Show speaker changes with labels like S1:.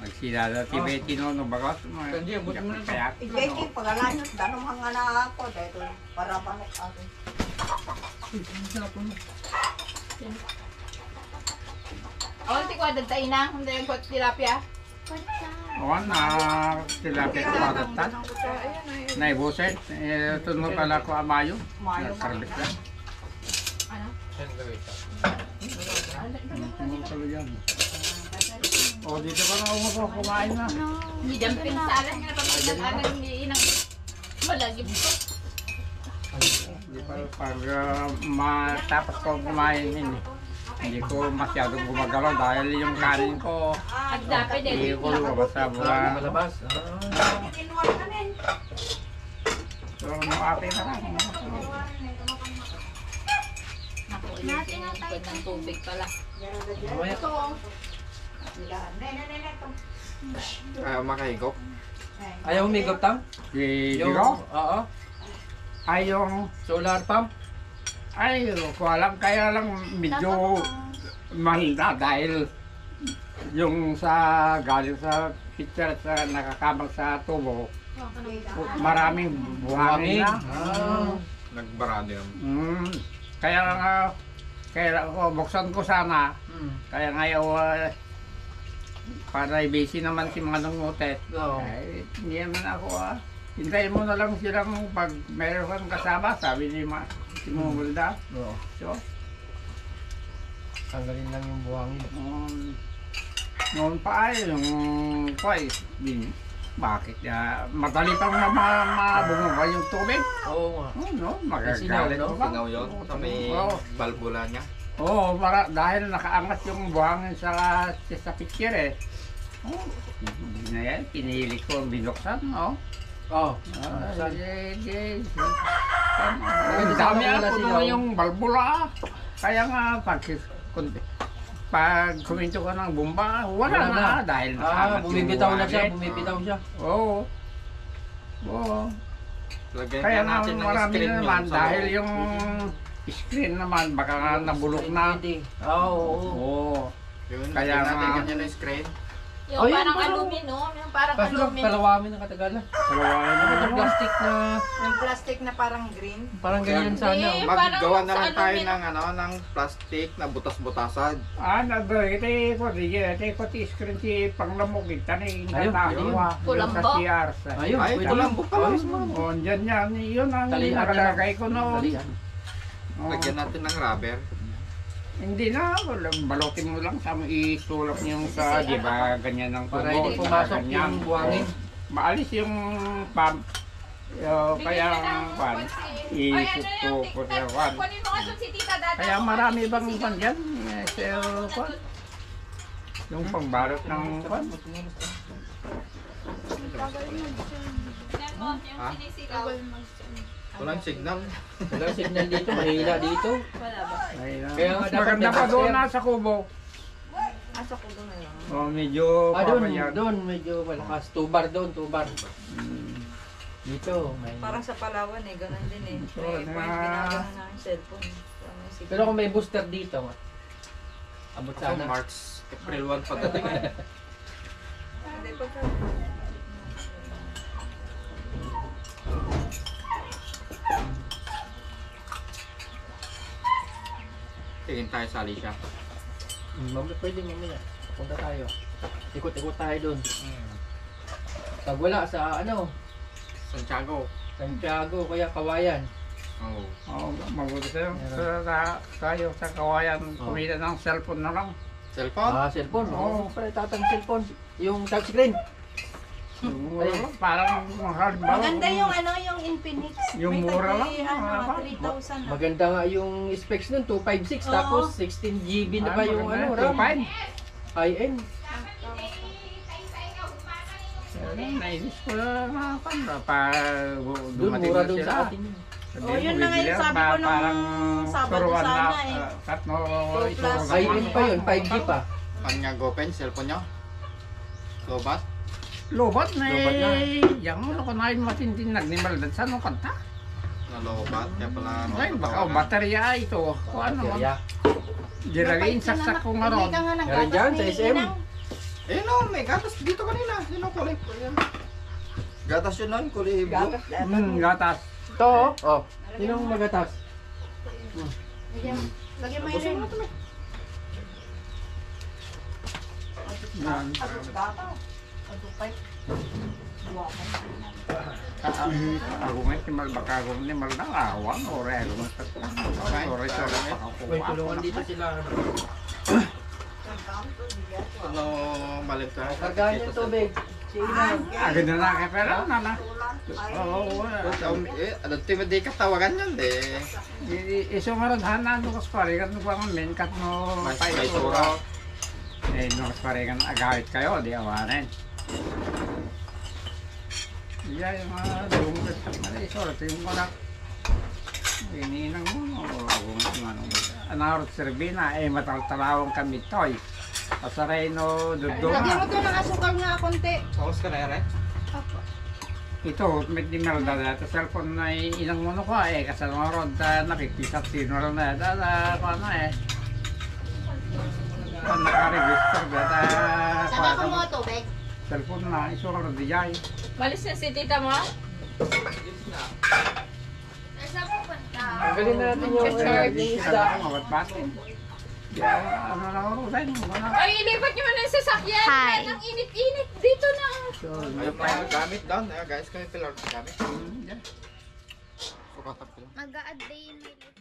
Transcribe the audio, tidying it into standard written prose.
S1: Nagsilala si Betty no bagas.
S2: Hindi, buti mo na.
S1: Kaya
S3: Betty, pagalanyo, danong mga na ako. Dahil para manok ako.
S4: Oh, ti ko aday na, hindi ko tilapia.
S1: Oo na tilapia ko pagatan. Naibuset. Tunod pala ko amayo. Nakarbit lang.
S4: Ano?
S1: Tunod pala yan. O dito pa na ako kumain na.
S4: Hindi dyan pinsalan nga pamilya ng inang malagib ko.
S1: Hindi pa pag matapos ko kumain hindi ko masyadong gumagalaw dahil yung kanin ko
S4: At dapat
S1: hindi
S4: din.
S1: ko lumabas sa buwan.
S2: Malabas.
S1: So, makapin na lang.
S4: Naku, yung ng tubig pala.
S2: Mamaya.
S5: Ayaw makahigop.
S2: Ayaw humigop tang?
S1: Si Diro?
S2: Oo.
S1: Ay yung
S2: Solar pump.
S1: ay ko alam kaya lang medyo mahina dahil yung sa galing sa pitcher sa nakakamang sa tubo maraming buhangin na.
S5: Nagbarado yan.
S1: Kaya nga kaya buksan ko sana kaya ngayon para busy naman si mga nangutet.
S2: Oo.
S1: Ay, hindi naman ako hintayin mo na lang silang pag meron kang kasama, sabi ni si Mumulda.
S2: Oo.
S1: So,
S2: Tanggalin lang yung buhangin.
S1: noon pa ay yung bakit madali pang mabunga yung tubig?
S2: Oo nga.
S1: No,
S2: Sinaw,
S1: magagalit
S2: no?
S1: ko ba?
S5: Singaw yun sa may
S1: Oo.
S5: balbula niya.
S1: Oo, dahil nakaangat yung buhangin sa picture eh. Oh, hindi na yan, pinili ko binuksan, oh.
S2: Oo.
S1: Ang
S2: Maganda
S1: dami
S2: sana wala
S1: ako
S2: sigaw.
S1: yung balbula. Kaya nga, pag kuminto ka ng bomba, wala na. Dahil nakaangat yung
S2: bumibitaw na siya,
S1: buhangin.
S2: bumibitaw siya.
S1: Oo. Oo.
S5: Lagyan
S1: Kaya
S5: ka
S1: nga
S5: natin ng
S1: marami
S5: screen
S1: na
S5: yun
S1: naman
S5: sa
S1: dahil
S5: loob.
S1: yung screen naman baka nga nabulok na.
S2: Oo.
S1: Oo.
S5: Yun,
S1: Kaya
S5: lagyan natin
S1: nga-
S5: ganyan ng screen.
S4: Yung
S2: Oh, yun
S4: parang
S2: pala.
S4: aluminum, yung parang
S2: Kaso lang,
S4: aluminum.
S2: palawamin ng katagalan.
S1: Kalawain
S2: Ano
S1: naman
S2: yung plastic na
S3: Yung plastic na parang green.
S2: parang ganyan sana.
S4: Hindi.
S5: Maggawa
S4: parang
S5: na lang
S4: sa
S5: tayo
S4: aluminum.
S5: ng plastic na butas-butasan.
S1: ito ko ti screen si panglamog kita ni
S2: Ayun,
S1: natawa
S4: Kulambo.
S1: sa CR.
S2: Ayun,
S5: Ay,
S2: pwede.
S5: kulambo pala.
S2: Ayos.
S1: Oh, dyan yan. Yun ang
S2: Talian na
S1: nakalagay ko
S2: lang.
S1: noon.
S2: Talian.
S1: Oh,
S5: Lagyan natin ng rubber.
S1: hindi na, balutin mo lang sa isulap niyo sa, di ba, ganyan ng
S2: Para
S1: tubo.
S2: hindi pumasok
S1: ganyan.
S2: yung buhangin.
S1: Maalis yung pump. Kaya pan, isuto ko sa pan.
S4: Kunin mo nga doon si Tita Dada.
S1: Kaya marami bang pan dyan? Pan. Yung pangbalot ng pan.
S5: Ha?
S4: Sinisigaw.
S5: Walang signal.
S2: Walang signal dito, mahila dito.
S4: Wala ba?
S2: Kaya nga
S1: Mas
S2: dapat
S1: maganda
S2: may
S1: pa doon
S2: master.
S1: nasa kubo.
S3: Asa ko doon ngayon.
S1: Oh, medyo
S2: Doon,
S1: papayan.
S2: doon, medyo malakas. Tubar doon, tubar. Dito, may...
S3: Parang sa Palawan eh, ganun din eh.
S1: So,
S3: May point
S1: na-
S3: ginagawa na ang cellphone.
S2: Pero kung may booster dito, abot
S5: So,
S2: sana.
S5: March, April 1 pagdating.
S3: Hindi, pagka...
S5: Tingin tayo sa Alicia.
S2: Pwede mamaya. Punta tayo. Ikot-ikot tayo doon. Pag wala sa ano,
S5: Santiago.
S2: Santiago, kaya Kawayan.
S5: Oo.
S1: Oh, mabuti tayo. Tayo sa kawayan, kumita ng cellphone na lang.
S5: Cellphone?
S2: Cellphone.
S1: Oo.
S2: Oo, pala tatang cellphone. Yung touchscreen.
S1: Parang halimbawa.
S3: Maganda yung ano, yung Infinix.
S1: Yung
S3: May
S1: mura
S3: tagi,
S1: lang.
S3: ano, 3,000 na.
S2: Maganda nga yung specs nun, 256
S3: Oo.
S2: tapos 16 GB na ba yung ano, RAM? High-end.
S1: Naisip ko na pa
S2: Doon,
S1: dumating
S2: mura
S1: na
S2: doon
S1: sila.
S2: sa atin yun.
S3: Oh, yun na nga yung sabi ko nung Sabado sana eh.
S1: Tatlo,
S3: Two plus.
S2: High-end pa yun, 5G pa.
S5: Kanya GoPen, cellphone nyo? Lobat?
S1: Lobat na
S2: Lobat na.
S1: Yang mo ko na yung matinding nagnimaldan sa anong kanta.
S5: Na lobat? Kaya pala
S1: Ay, baka baterya ito. Kung ano man.
S2: Baterya.
S1: Diragin saksak ko nga ron.
S3: Hindi ka nga
S2: Meron dyan, sa SM.
S5: Eh no, may gatas dito kanina. Sino kulay po yan? Gatas yun nun, kulay blue.
S3: Gatas na
S1: Gatas.
S2: Ito, oh. Sinong magatas?
S3: Lagyan mo
S5: Tapusin
S3: yun.
S5: mo ito, may.
S1: Yan.
S3: Agos gatas. Agupay.
S1: Ako nga, timal baka ako ni malawang, ore ako nga. Ore sa
S2: Uy, tulungan dito sila.
S5: Ano, malit ka?
S2: Kargahan yung tubig. Si Ina.
S1: Agad na na, pero na. Oo,
S5: Ano, di ka tawagan yun, eh.
S1: iso nga rin hanan ko sa parigan no pa men kat no
S5: May
S1: paisura.
S5: sura.
S1: Eh no sa parigan agawit kayo di awanen. Iya yung mga dumulot na iso ito yung mga ininang mo anarot serbina eh mataltalawang kami toy. Pasaray no
S3: Lagyan
S1: duduma.
S3: mo to ng asukal nga konti.
S5: Tapos ka na yan, eh?
S1: Ito, may di Melda na ito cellphone na inang mo ko eh kasi naroon nakipisat sino lang na ano eh. Naka-register ba
S3: Saka ko mo tubig.
S1: cellphone na iso ron di jay.
S4: Malis na si tita mo?
S2: Tanggalin na natin yung
S4: Charge.
S2: yung isda.
S1: Mawat batin. Ya, ano na ro sa inyo ano.
S4: Ay, ilipat nyo na yung sasakyan.
S6: Hi.
S4: Ang init-init dito na.
S1: So,
S5: Ayun pa yung gamit doon. Guys, kami pilar sa gamit.
S1: yeah.
S5: Sukat up lang.
S6: Mag-a-day in my life.